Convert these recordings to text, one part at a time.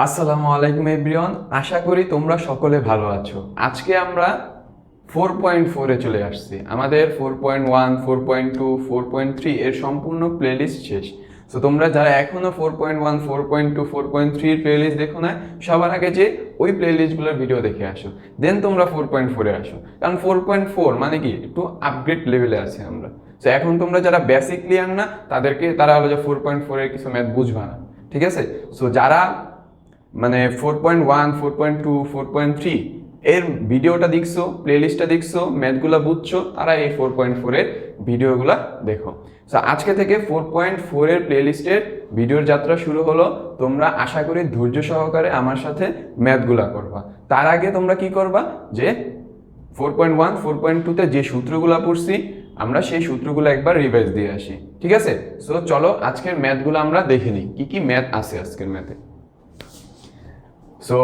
আসসালামু আলাইকুম এভরিওয়ান, আশা করি তোমরা সকলে ভালো আছো। আজকে আমরা 4.4 এ চলে আসছি। আমাদের 4.1, 4.2, 4.3 এর সম্পূর্ণ প্লেলিস্ট শেষ। তো তোমরা যারা এখনো 4.1, 4.2, 4.3 এর প্লেলিস্ট দেখো না, সবার আগে যে ওই প্লেলিস্টগুলোর ভিডিও দেখে আসো, দেন তোমরা 4.4 এ আসো। কারণ 4.4 মানে কি, একটু আপগ্রেড লেভেলে আছে আমরা। তো এখন তোমরা যারা বেসিক ক্লিয়ার না, তারা হলো যে 4.4 এর কিছু ম্যাথ বুঝবা না, ঠিক আছে? সো যারা মানে 4.1, 4.2, 4.3 এর ভিডিওটা দেখছো, প্লেলিস্টটা দেখছো, ম্যাথগুলো বুঝছো, তারা এই 4.4 এর ভিডিওগুলো দেখো। সো আজকে থেকে 4.4 এর প্লেলিস্টের ভিডিওর যাত্রা শুরু হলো। তোমরা আশা করি ধৈর্য সহকারে আমার সাথে ম্যাথগুলো করবা। তার আগে তোমরা কি করবা, যে 4.1, 4.2 তে যে সূত্রগুলো পড়ছি, আমরা সেই সূত্রগুলো একবার রিভাইজ দিয়ে আসি, ঠিক আছে? সো চলো আজকের ম্যাথগুলো আমরা দেখে নিই, কি কি ম্যাথ আছে আজকের ম্যাথে। So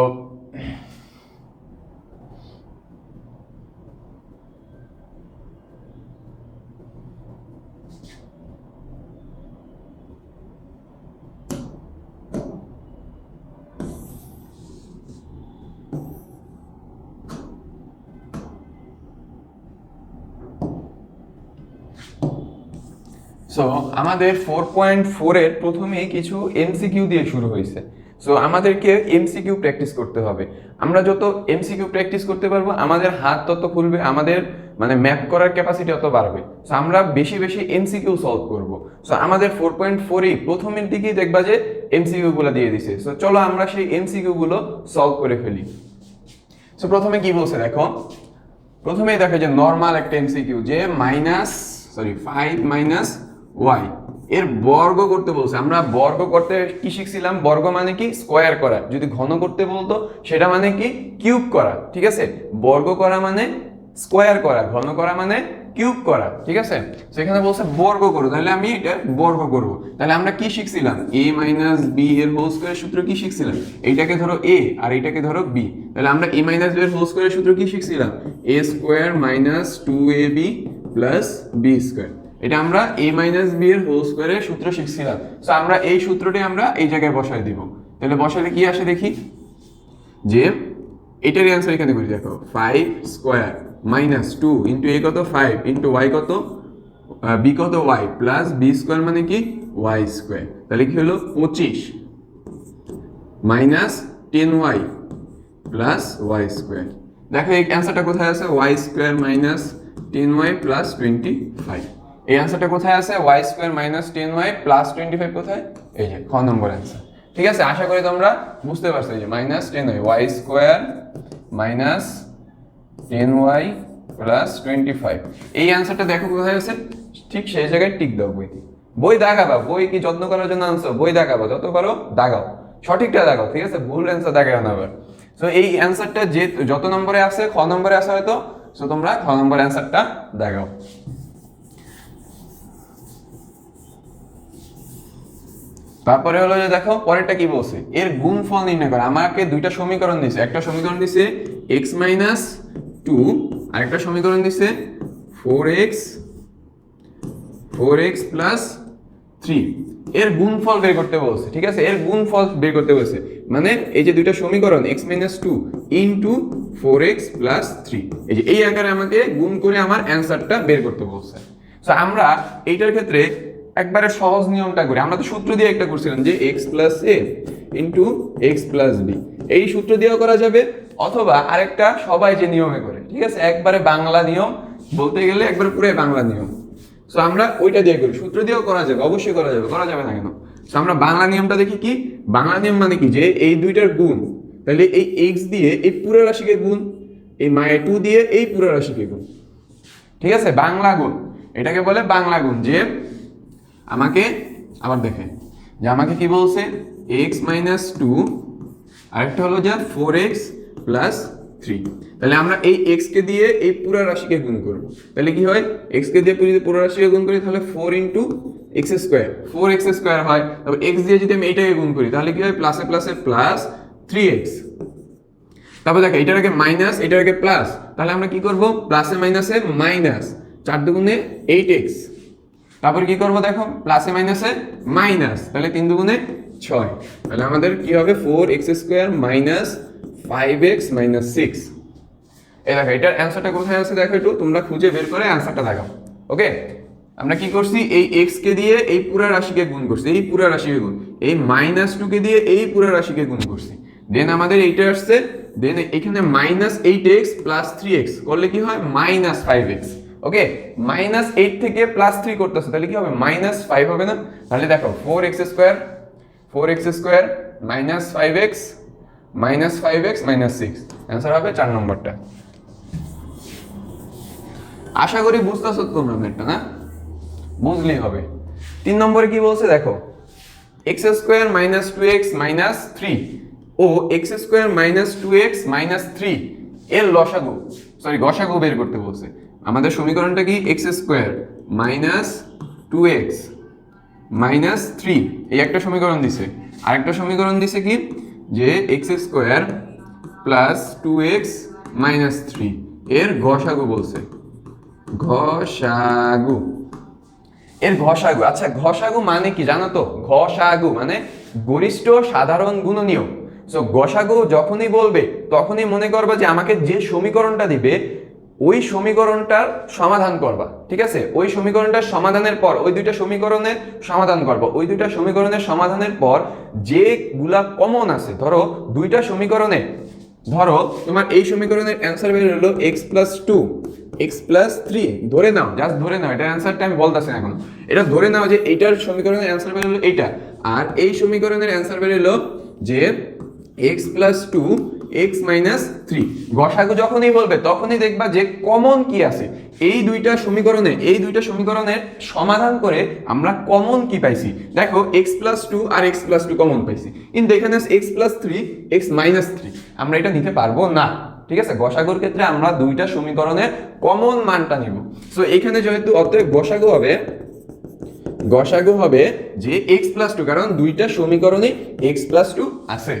আমাদের 4.4 এর প্রথমেই কিছু এমসিকিউ দিয়ে শুরু হয়েছে। সো আমাদেরকে এমসিকিউ প্র্যাকটিস করতে হবে। আমরা যত এমসিকিউ প্র্যাকটিস করতে পারবো, আমাদের হাত তত খুলবে, আমাদের মানে ম্যাথ করার ক্যাপাসিটি তত বাড়বে। সো আমরা বেশি বেশি এমসিকিউ সলভ করব। সো আমাদের 4.4 এই প্রথমের দিকেই দেখবা যে এমসিকিউ গুলো দিয়ে দিছে। সো চলো আমরা সেই এমসিকিউ গুলো সলভ করে ফেলি। সো প্রথমে কি বলছে দেখো, প্রথমেই দেখো যে নরমাল একটা এমসিকিউ, যে 5 y এর বর্গ করতে বলছে। আমরা বর্গ করতে কি শিখছিলাম? বর্গ মানে কি? স্কোয়ার করা। যদি ঘন করতে বলতো সেটা মানে কি? কিউব করা, ঠিক আছে? বর্গ করা মানে স্কোয়ার করা, ঘন করা মানে কিউব করা, ঠিক আছে? সেখানে বলছে বর্গ করো, তাহলে আমি এটা বর্গ করব। তাহলে আমরা কি শিখছিলাম? a - b এর হোল স্কয়ারের সূত্র কি শিখছিলাম? এইটাকে ধরো a আর এইটাকে ধরো b। তাহলে আমরা a - b এর হোল স্কয়ারের সূত্র কি শিখছিলাম? a square minus 2ab plus b square. এটা আমরা a - b এর হোল স্কয়ারের সূত্র শিখছিলাম। সো আমরা এই সূত্রটি আমরা এই জায়গায় বসায় দিব। তাহলে বসালে কি আসে দেখি, যে এটারই অ্যান্সার এখানে করি। দেখো 5 স্কয়ার মাইনাস 2 ইন্টু a কত 5 ইন্টু y কত b কত y প্লাস b স্কয়ার মানে কি y স্কয়ার। তাহলে কি হলো 25 minus 10y plus y square. দেখো এই অ্যান্সারটা কোথায় আছে? y square minus 10y plus 25। এই অ্যান্সারটা কোথায় আছে? y square minus 10y plus 25 কোথায়? এই যে খ নম্বর অ্যান্সার, ঠিক আছে? আশা করি তোমরা বুঝতে পারছো। এই যে minus 10y, y square minus 10y plus 25। এই অ্যান্সারটা দেখো কোথায় আছে, ঠিক সেই জায়গায় টিক দাও। বই দাগাবা, বই কি যত্ন করার জন্য আনছো? বই দাগাবা, যত পারো দাগাও, সঠিকটা দাগাও, ঠিক আছে? ভুল অ্যান্সার দাগাও না আবার। সো এই অ্যান্সারটা যে যত নম্বরে আছে, খ নম্বরে আছে হয়তো, সো তোমরা খ নম্বর অ্যান্সারটা দাগাও। তারপরে হলো যে দেখো পরেরটা কি বলছে, এর গুণফল নির্ণয় করা। আমাকে দুইটা সমীকরণ দিছে, একটা সমীকরণ দিছে x - 2 আর একটা সমীকরণ দিছে 4x প্লাস 3। এর গুণফল বের করতে বলছে, ঠিক আছে? এর গুণফল বের করতে বলছে, মানে এই যে দুইটা সমীকরণ x - 2 ইনটু 4x প্লাস 3, এই যে এই আকারে আমাকে গুণ করে আমার অ্যান্সারটা বের করতে বলছে। সো আমরা এইটার ক্ষেত্রে একবারে সহজ নিয়মটা করি। আমরা তো সূত্র দিয়ে একটা করছিলাম, যে x plus a into x plus b। এই সূত্র দিয়েও করা যাবে, অথবা আরেকটা সবাই যে নিয়মে করে, ঠিক আছে? একবারে বাংলা নিয়ম বলতে গেলে একবারে পুরো বাংলা নিয়ম। সো আমরা ওইটা দিয়ে করি, সূত্র দিয়েও করা যাবে, অবশ্যই করা যাবে, করা যাবে না কেন? সো আমরা বাংলা নিয়মটা দেখি। কি বাংলা নিয়ম মানে কি, যে এই দুইটার গুণ, তাহলে এই x দিয়ে এই পুরো রাশিকে গুণ, এই 2 দিয়ে এই পুরো রাশিকে গুণ, ঠিক আছে? বাংলা গুণ, এটাকে বলে বাংলা গুণ। যে আমাকে আবার দেখে যে আমাকে কি বলছে, x - 2 আরেকটা হলো যে 4x প্লাস 3। তাহলে আমরা এই x কে দিয়ে এই পুরো রাশিকে গুণ করব। তাহলে কি হয়, x কে দিয়ে পুরো রাশিকে গুণ করি, তাহলে 4 into x square, 4x square হয়। তারপর x দিয়ে যদি আমি এইটাকে গুণ করি, তাহলে কি হয়, প্লাসে প্লাসে প্লাস 3x। তারপর দেখো এটার আগে মাইনাস, এটার আগে প্লাস, তাহলে আমরা কি করব, প্লাসে মাইনাসে মাইনাস, 4 দুগুণে 8x। তারপর কি করব, দেখো প্লাসে মাইনাসে মাইনাস, তাহলে 3 দুগুণে 6, তাহলে আমাদের কি হবে 4x square minus 5x minus 6। এই দেখো এটার অ্যান্সারটা কোথায় আছে দেখো, একটু তোমরা খুঁজে বের করে অ্যান্সারটা দেখাও। ওকে, আমরা কি করছি, এই x কে দিয়ে এই পুরো রাশিকে গুণ করছি, এই পুরো রাশিকে গুণ, এই -2 কে দিয়ে এই পুরো রাশিকে গুণ করছি, দেন আমাদের এইটা আসছে, দেন এখানে -8x প্লাস 3x করলে কি হয় -5x। ওকে, -8 থেকে +3 করতেছে তাহলে কি হবে -5 হবে না? তাহলে দেখো 4x square -5x -5x -6, answer হবে 4 নম্বরটা। আশা করি বুঝতেছো তোমরা ম্যাথটা, না বুঝলেই হবে। 3 নম্বরে কি বলছে দেখো, x স্কয়ার -2x -3 ও x স্কয়ার -2x -3 এর লসাগু গসাগু বের করতে বলছে। আমাদের সমীকরণটা কি, x স্কয়ার -2x -3 এই একটা সমীকরণ দিছে, আরেকটা সমীকরণ দিছে কি যে x স্কয়ার +2x -3 এর গসাগু বলছে, ঘষাগু। এর ঘষাগু, আচ্ছা ঘষাগু মানে কি জানো তো? ঘষাগু মানে গরিষ্ঠ সাধারণ গুণনীয়ক। সো গসাগু যখনই বলবে তখনই মনে করবা যে আমাকে যে সমীকরণটা দিবে ওই সমীকরণটার সমাধান করবা, ঠিক আছে? ওই সমীকরণটার সমাধানের পর ওই দুইটা সমীকরণের সমাধান করবা, ওই দুইটা সমীকরণের সমাধানের পর যেগুলা কমন আছে, ধরো দুইটা সমীকরণে, ধরো তোমার এই সমীকরণের অ্যান্সার বের হলো x + 2 x + 3, ধরে নাও, জাস্ট ধরে নাও, এটার অ্যান্সারটা আমি বলতাছি না এখন, এটা ধরে নাও যে এইটার সমীকরণের অ্যান্সার বের হলো এইটা, আর এই সমীকরণের অ্যান্সার বের হলো যে x + 2 x - 3। গসাগু যখনই বলবে তখনই দেখবা যে কমন কি আছে এই দুইটা সমীকরণের সমাধান করে আমরা কমন কি পাইছি। দেখো x + 2 আর x + 2 কমন পাইছি, কিন্তু এখানে আছে x + 3 x - 3, আমরা এটা নিতে পারবো না, ঠিক আছে? গসাগুর ক্ষেত্রে আমরা দুইটা সমীকরণের কমন মানটা নিব। সো এখানে যেহেতু অতএব গসাগু হবে যে x + 2, কারণ দুইটা সমীকরণে x + 2 আছে।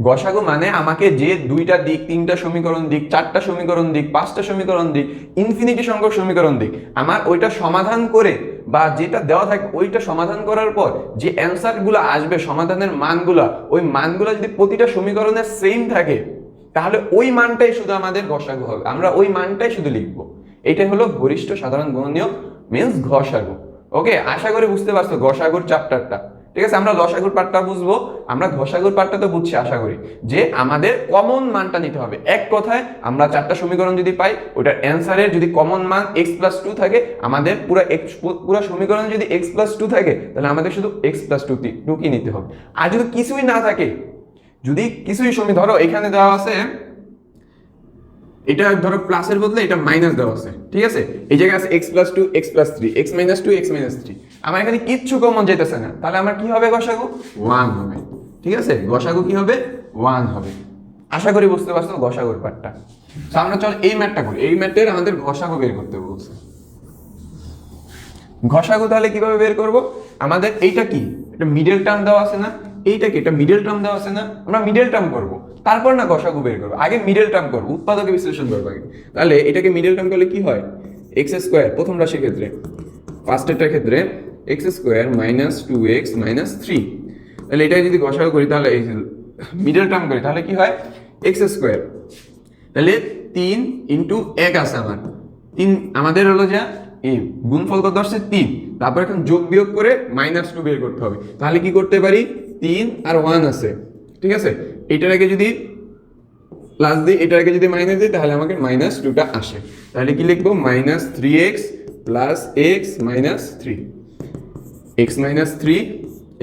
গসাগু মানে আমাকে যে দুইটা দিক, তিনটা সমীকরণ দিক, চারটা সমীকরণ দিক, পাঁচটা সমীকরণ দিক, ইনফিনিটি সংখ্যক সমীকরণ দিক, আমার ওইটা সমাধান করে বা যেটা দেওয়া থাকে ওইটা সমাধান করার পর যে অ্যান্সারগুলো আসবে, সমাধানের মানগুলা, ওই মানগুলো যদি প্রতিটা সমীকরণে সেম থাকে তাহলে ওই মানটাই শুধু আমাদের গসাগু হবে, আমরা ওই মানটাই শুধু লিখবো। এটাই হলো গরিষ্ঠ সাধারণ গুণনীয়ক মিন্স গসাগু। ওকে, আশা করি বুঝতে পারছো গসাগুর চ্যাপ্টারটা, ঠিক আছে? আমরা লসাগুর পার্টটা বুঝবো, আমরা ঘষাগুর পার্টটা তো বুঝছি আশা করি, যে আমাদের কমন মানটা নিতে হবে। এক কথায় আমরা চারটা সমীকরণ যদি পাই, ওটার অ্যান্সারের যদি কমন মান x + 2 থাকে, আমাদের পুরো সমীকরণে যদি x + 2 থাকে তাহলে আমাদের শুধু x + 2 কি নিতে হবে। আর যদি কিছুই না থাকে, যদি কিছুই ধরো এখানে দেওয়া আছে, এটা ধরো প্লাসের বদলে এটা মাইনাস দেওয়া আছে, ঠিক আছে? এই জায়গায় আছে x + 2 x + 3 x - 2 x - 3, আমার এখানে কিচ্ছু কমন যেতেছে না, তাহলে আমার কি হবে গসাগু 1 হবে, ঠিক আছে? গসাগু কি হবে 1 হবে। আশা করি বুঝতে পারছো গসাগুর পার্টটা। তো আমরা চল এই ম্যাথটা করি, এই ম্যাথের আমাদের গসাগু বের করতে বলছে। গসাগু তাহলে কিভাবে বের করব? আমাদের এইটা কি, এটা মিডল টার্ম দেওয়া আছে না, এইটা কি, এটা মিডল টার্ম দেওয়া আছে না, আমরা মিডল টার্ম করব, তারপর না গসাগু বের করব। আগে মিডল টার্ম করব, উৎপাদকে বিশ্লেষণ করব আগে। তাহলে এটাকে মিডল টার্ম করলে কি হয়, x স্কয়ার প্রথম রাশির ক্ষেত্রে, ফার্স্টেরটার ক্ষেত্রে x স্কয়ার -2x -3, তাহলে এটা যদি গসাগু করি তাহলে এই মিডল টার্ম করি তাহলে কি হয় x স্কয়ার, তাহলে 3 * 1 আছে আমার 3, আমাদের হলো যা এই গুণফল কত আসছে 3, তারপর এখন যোগ বিয়োগ করে -2 বের করতে হবে। তাহলে কি করতে পারি, 3 আর 1 আছে, ঠিক আছে? এটার আগে যদি প্লাস দিই, এটার আগে যদি মাইনাস দিই তাহলে আমাকে -2টা আসে। তাহলে কি লিখবো, -3x + x - 3, x - 3,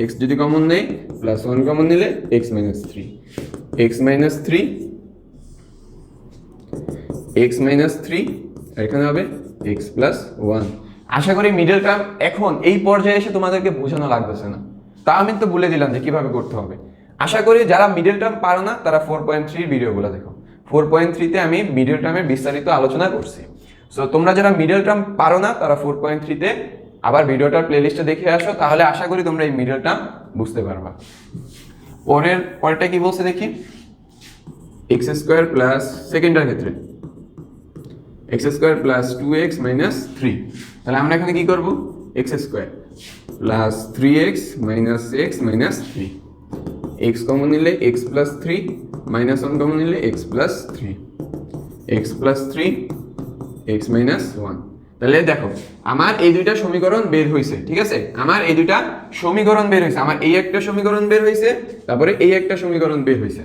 x যদি কমন নেই +1 কমন নিলে x - 3, x - 3 x - 3, এখানে হবে x + 1। আশা করি মিডল টার্ম এখন এই পর্যায়ে এসে তোমাদেরকে বোঝানো লাগতেছে না, তা আমি তো বলে দিলাম যে কিভাবে করতে হবে। আশা করি যারা মিডল টার্ম পারো না তারা 4.3 ভিডিওগুলো দেখো, 4.3 তে আমি মিডল টার্মের বিস্তারিত আলোচনা করছি। সো তোমরা যারা মিডল টার্ম পারো না তারা 4.3 তে আবার ভিডিওটার প্লেলিস্টে দেখে আসো, তাহলে আশা করি তোমরা এই মিডল টার্ম বুঝতে পারবা। পরেরটা কি বলছে দেখি, x স্কয়ার প্লাস সেকেন্ডের ক্ষেত্রে x স্কয়ার প্লাস 2x - 3, তাহলে আমরা এখানে কি করব, x square plus 3x - x - 3, x common নিলে x plus three, minus one common নিলে x plus three, x plus three, x minus one. তাহলে দেখো আমার এই দুইটা সমীকরণ বের হয়েছে, ঠিক আছে, আমার এই দুইটা সমীকরণ বের হয়েছে, আমার এই একটা সমীকরণ বের হয়েছে, তারপরে এই একটা সমীকরণ বের হয়েছে,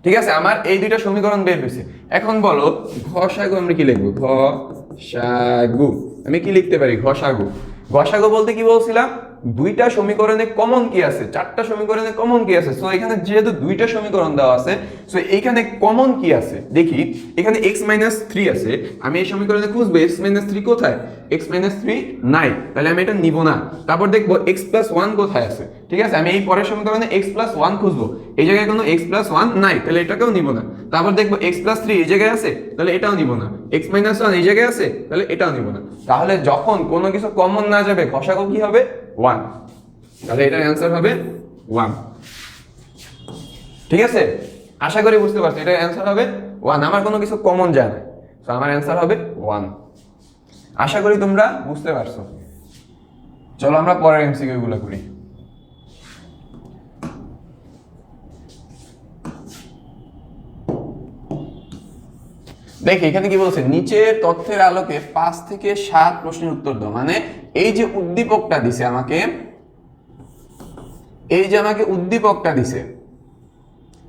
ঠিক আছে, আমার এই দুইটা সমীকরণ বের হয়েছে। এখন বলো ঘষাগু আমরা কি লিখবো? ঘষাগু আমি কি লিখতে পারি? ঘষাগু। ঘষাগু বলতে কি বলছিলাম? দুইটা সমীকরণে কমন কি আছে, চারটা সমীকরণে কমন কি আছে। সো এখানে যেহেতু দুইটা সমীকরণ দেওয়া আছে, সো এইখানে কমন কি আছে দেখি। এখানে x মাইনাস থ্রি আছে, আমি এই সমীকরণে খুঁজবো x মাইনাস থ্রি কোথায়, x মাইনাস থ্রি নাই, তাহলে আমি এটা নিব না। তারপর দেখবো x প্লাস ওয়ান কোথায় আছে, ঠিক আছে, আমি এই পরের সমীকরণে x প্লাস ওয়ান খুঁজবো, এই জায়গায় কোনো x প্লাস ওয়ান নাই, তাহলে এটাকেও নিব না। তারপর দেখবো x প্লাস থ্রি এই জায়গায় আছে, তাহলে এটাও নিব না। x মাইনাস ওয়ান এই জায়গায় আছে, তাহলে এটাও নিব না। তাহলে যখন কোনো কিছু কমন না যাবে ঘষাগু কি হবে? ওয়ান। তাহলে এটার অ্যান্সার হবে ওয়ান, ঠিক আছে, আশা করি বুঝতে পারছো। এটার অ্যান্সার হবে ওয়ান, আমার কোনো কিছু কমন যায় না, তো আমার অ্যান্সার হবে ওয়ান। আশা করি তোমরা বুঝতে পারছো। চলো আমরা পরের এমসিকিউ গুলো করি। দেখি এখানে কি বলছে, নিচের তথ্যের আলোকে 5 থেকে 7 প্রশ্নের উত্তর দাও। মানে এই যে উদ্দীপকটা দিছে আমাকে, এই যে আমাকে উদ্দীপকটা দিছে,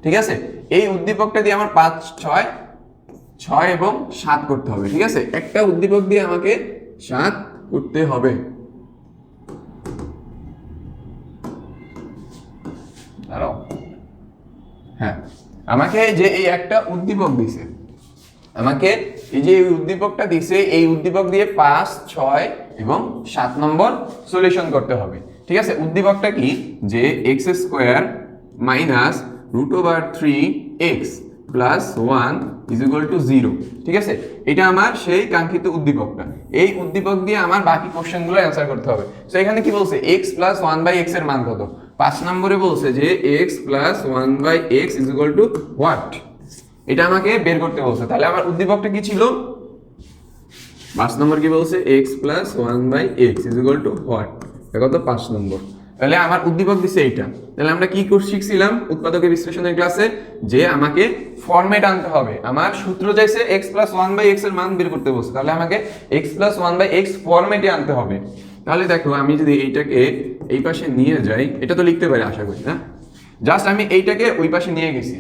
ঠিক আছে, এই উদ্দীপকটা দিয়ে আমার 5, 6, 6 এবং 7 করতে হবে, ঠিক আছে, একটা উদ্দীপক দিয়ে আমাকে 7 করতে হবে। দাঁড়াও, হ্যাঁ, আমাকে যে এই একটা উদ্দীপক দিছে, আমাকে এই যে উদ্দীপকটা দিছে, এই উদ্দীপক দিয়ে 5, 6 এবং 7 নম্বর সলিউশন করতে হবে, ঠিক আছে। উদ্দীপকটা কি, যে x square minus root over 3x plus 1 is equal to 0, ঠিক আছে, এটা আমার সেই কাঙ্ক্ষিত উদ্দীপকটা। এই উদ্দীপক দিয়ে আমার বাকি কোশ্চেনগুলো অ্যান্সার করতে হবে। তো এখানে কি বলছে, x প্লাস 1/x এর মান কত? 5 নম্বরে বলছে যে x plus 1/x is equal to what, এটা আমাকে বের করতে বলছে। তাহলে আমার উদ্দীপকটা কি ছিল? 5 নম্বর কি বলছে, x plus 1/x is equal to what, কত? 5 নম্বর। তাহলে আমার উদ্দীপক দিছে এইটা। তাহলে আমরা কি কোর্স শিখছিলাম উৎপাদকের বিশ্লেষণের ক্লাসে, যে আমাকে ফরম্যাট আনতে হবে। আমার সূত্র চাইছে x প্লাস 1/x এর মান বের করতে বলছে, তাহলে আমাকে x প্লাস 1/x ফরম্যাটে আনতে হবে। তাহলে দেখো আমি যদি এইটাকে এই পাশে নিয়ে যাই, এটা তো লিখতে পারি আশা করি, না? জাস্ট আমি এইটাকে ওই পাশে নিয়ে গেছি,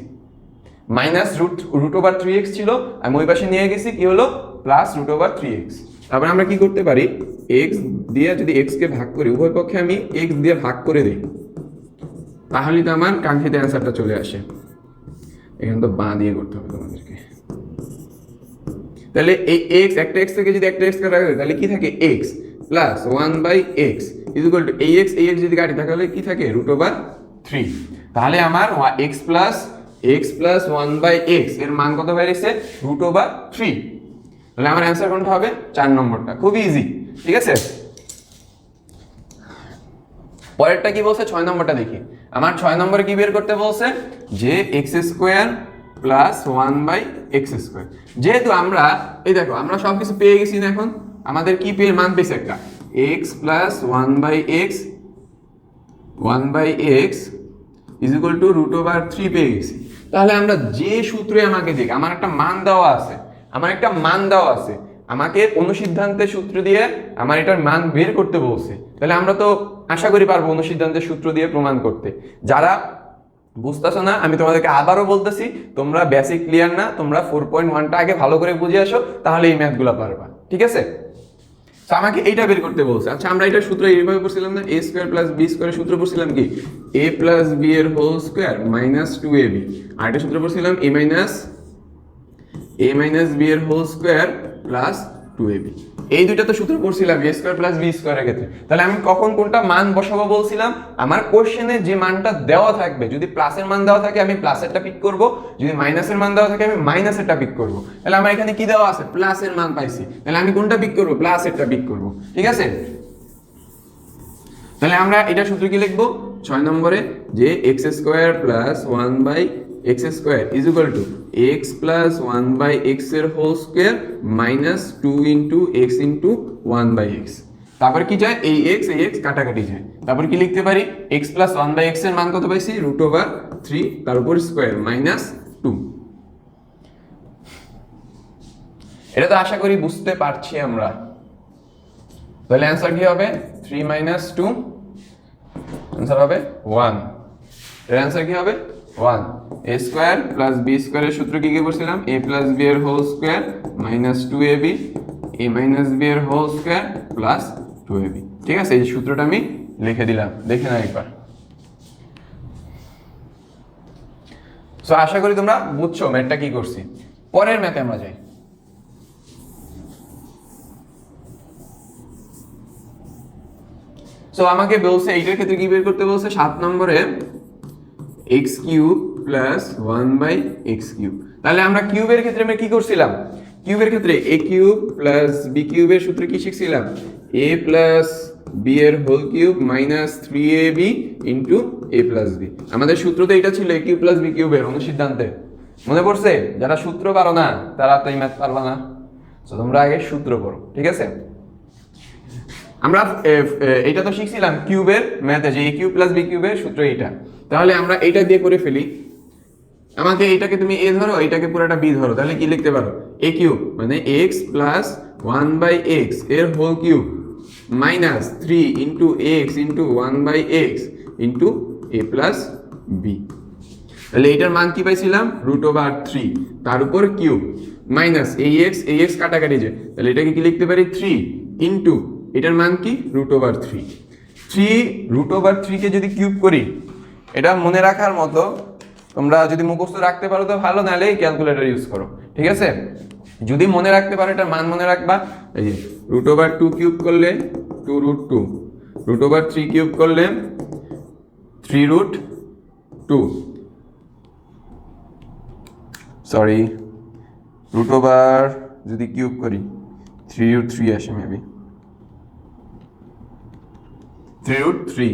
মাইনাস রুট ওভার 3x ছিল, আমি ওই পাশে নিয়ে গেছি, কি হলো? Plus root over 3x। তারপরে আমরা কি করতে পারি, x দিয়ে যদি x কে ভাগ করি, উভয় পক্ষে আমি x দিয়ে ভাগ করে দিই, তাহলে তো আমার কাঙ্ক্ষিত অ্যান্সারটা চলে আসে। এখানে তো বাঁ দিয়ে করতে হবে তোমাদেরকে। তাহলে এই x, একটা x থেকে যদি একটা x কাটা যায়, তাহলে কি থাকে? x plus 1/x is equal to ax, ax যদি কাটি তাহলে কি থাকে? Root over 3। তাহলে আমার x প্লাস 1/x এর মান কত বেরিয়েছে? Root over 3। তাহলে আমার অ্যান্সার কোনটা হবে? 4 নম্বরটা। খুব ইজি, ঠিক আছে। পরেরটা কি বলছে? 6 নম্বরটা দেখি। আমার 6 নম্বরে কি বের করতে বলছে, যে x square plus 1/x square. যেহেতু আমরা এই দেখো আমরা সবকিছু পেয়ে গেছি না, এখন আমাদের কি পেয়ে মান পেয়েছে একটা, x plus 1/x is equal to root over 3 পেয়ে গেছি। তাহলে আমরা যে সূত্রে আমাকে দিক, আমার একটা মান দেওয়া আছে, আমাকে অনুসিদ্ধান্তের সূত্র দিয়ে আমার এটার মান বের করতে বলছে। তাহলে আমরা তো আশা করি পারবো অনুসিদ্ধান্তের সূত্র দিয়ে প্রমাণ করতে। যারা বুঝতেছো না, আমি তোমাদেরকে আবারও বলতেছি, তোমরা বেসিক ক্লিয়ার না, তোমরা 4.1টা আগে ভালো করে বুঝে আসো, তাহলে এই ম্যাথগুলো পারবা, ঠিক আছে। তো আমাকে এইটা বের করতে বলছে। আচ্ছা, আমরা এটা সূত্র এইভাবে পড়ছিলাম না, a স্কোয়ার প্লাস b স্কোয়ারের সূত্র পড়ছিলাম কি, a প্লাস b এর হোল স্কোয়ার মাইনাস 2ab। আর এটা সূত্র পড়ছিলাম a মাইনাস b এর হোল স্কোয়ার প্লাস 2ab। এই দুইটা তো সূত্র পড়ছিলাম a স্কোয়ার প্লাস b স্কোয়ারের ক্ষেত্রে। তাহলে আমি কখন কোনটা মান বসাবো বলছিলাম, আমার কোশ্চেনে যে মানটা দেওয়া থাকবে, যদি প্লাসের মান দেওয়া থাকে আমি প্লাসেরটা পিক করব, যদি মাইনাসের মান দেওয়া থাকে আমি মাইনাসেরটা পিক করব। তাহলে আমার এখানে কি দেওয়া আছে, প্লাসের মান পাইছি, তাহলে আমি কোনটা পিক করব, প্লাসেরটা পিক করব, ঠিক আছে। তাহলে আমরা এটা সূত্র কি লিখবো 6 নম্বরে, যে x square plus 1/x square is equal to x plus 1/x এর whole square minus 2 into x into 1/x। তারপর কি যায় এই x কাটাকাটি যায়, তারপর কি লিখতে পারি x প্লাস 1/x এর মান কত পাইছি √3 তার উপর স্কয়ার -2। এটা তো আশা করি বুঝতে পারছি আমরা। তাহলে অ্যান্সার কি হবে 3 - 2, অ্যান্সার হবে 1। এর অ্যান্সার কি হবে 1। a স্কয়ার প্লাস b স্কয়ারের সূত্র কি কি পড়ছিলাম, a প্লাস b এর whole square -2ab, a minus b এর হোল স্কয়ার প্লাস 2ab। ঠিক আছে, এই সূত্রটা আমি লিখে দিলাম, দেখে নাও একবার। সো আশা করি তোমরা বুঝছো ম্যাথটা কি করছি। পরের ম্যাথে আমরা যাই। সো আমাকে বলছে এইটার ক্ষেত্রে কি বের করতে বলছে, 7 নম্বরে x³ প্লাস 1/x³। তাহলে আমরা কিউবের ক্ষেত্রে আমরা কি করছিলাম, কিউবের ক্ষেত্রে a³ প্লাস b³ এর সূত্র কি শিখছিলাম, a প্লাস b এর whole cube minus 3ab into a plus b। আমাদের সূত্র তো এটা ছিল a³ প্লাস b³ এর অনুসিদ্ধান্তে, মনে পড়ছে? যারা সূত্র পারো না তারা তো এই ম্যাথ পারবা না। তো তোমরা আগে সূত্র পড়ো, ঠিক আছে? আমরা এটা তো শিখছিলাম কিউবের ম্যাথে যে a³ প্লাস b³ এর সূত্র এইটা। তাহলে আমরা এইটা দিয়ে করে ফেলি। আমাকে এইটাকে তুমি a ধরো, এইটাকে পুরোটা b ধরো, তাহলে কি লিখতে পারো a³ মানে x প্লাস 1/x এর whole cube minus 3 into x into 1/x into a plus b। তাহলে এটার মান কি পাইছিলাম √3 তার উপর কিউব মাইনাস ax কাটাকাটি যায়, তাহলে এটাকে কি লিখতে পারি 3 ইন্টু এটার মান কি √3। 3 কে যদি কিউব করি, এটা মনে রাখার মতো, তোমরা যদি মুখস্থ রাখতে পারো তো ভালো, নাহলে ক্যালকুলেটর ইউজ করো, ঠিক আছে? যদি মনে রাখতে পারো এটার মান মনে রাখবা, এই যে √2 কিউব করলে 2√2, √3 কিউব করলে 3√2, সরি √ যদি কিউব করি 3√3 আসে মেবি 3√3।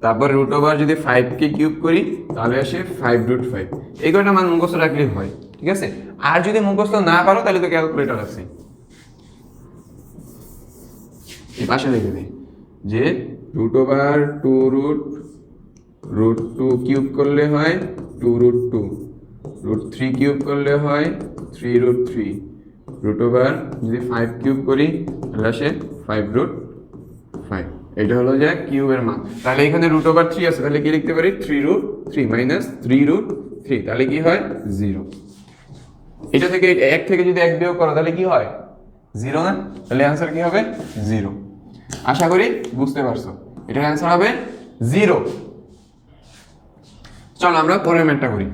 তারপর √ যদি 5 কে কিউব করি তাহলে আসে 5√5। এই কয়টা মান মুখস্থ রাখলেই হয়, ঠিক আছে? আর যদি মুখস্থ না পারো তাহলে তো ক্যালকুলেটর আছে, এই পাশে লিখে দিই যে √2 কিউব করলে হয় 2√2, √3 কিউব করলে হয় 3√3, √ যদি 5 কিউব করি তাহলে আসে 5√5। এটা হলো যে কিউবের মান। তাহলে এখানে √3 আছে, তাহলে কি লিখতে পারি 3√3 মাইনাস 3√3, তাহলে কি হয় 0। এটা থেকে 1 থেকে যদি 1 বিয়োগ করো তাহলে কি হয় 0 না? তাহলে অ্যান্সার কি হবে 0। আশা করি বুঝতে পারছো, এটার অ্যান্সার হবে 0। চলো আমরা পরের ম্যাথটা করি।